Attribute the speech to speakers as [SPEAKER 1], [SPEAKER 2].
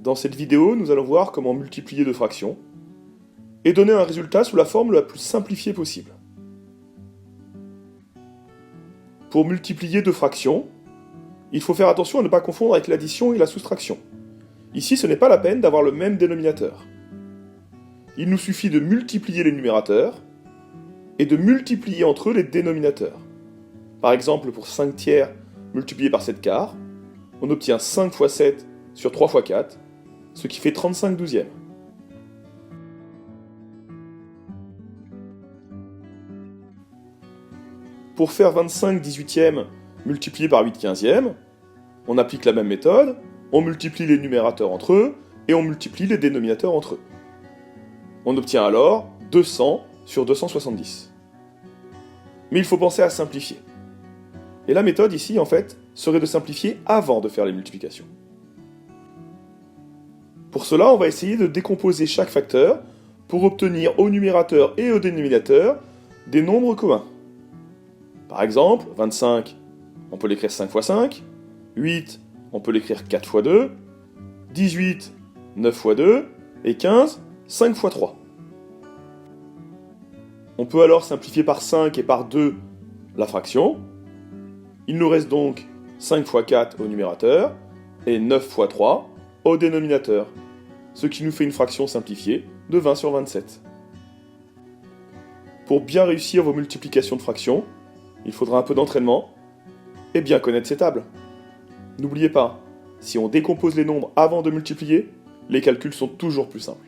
[SPEAKER 1] Dans cette vidéo, nous allons voir comment multiplier deux fractions et donner un résultat sous la forme la plus simplifiée possible. Pour multiplier deux fractions, il faut faire attention à ne pas confondre avec l'addition et la soustraction. Ici, ce n'est pas la peine d'avoir le même dénominateur. Il nous suffit de multiplier les numérateurs et de multiplier entre eux les dénominateurs. Par exemple, pour 5 tiers multiplié par 7 quarts, on obtient 5 fois 7 sur 3 fois 4, ce qui fait 35 douzièmes. Pour faire 25 dix-huitièmes multiplié par 8 quinzièmes, on applique la même méthode, on multiplie les numérateurs entre eux et on multiplie les dénominateurs entre eux. On obtient alors 200 sur 270. Mais il faut penser à simplifier. Et la méthode ici, en fait, serait de simplifier avant de faire les multiplications. Pour cela, on va essayer de décomposer chaque facteur pour obtenir au numérateur et au dénominateur des nombres communs. Par exemple, 25, on peut l'écrire 5 fois 5, 8, on peut l'écrire 4 fois 2, 18, 9 fois 2, et 15, 5 fois 3. On peut alors simplifier par 5 et par 2 la fraction. Il nous reste donc 5 fois 4 au numérateur et 9 fois 3 au dénominateur, ce qui nous fait une fraction simplifiée de 20 sur 27. Pour bien réussir vos multiplications de fractions, il faudra un peu d'entraînement et bien connaître ces tables. N'oubliez pas, si on décompose les nombres avant de multiplier, les calculs sont toujours plus simples.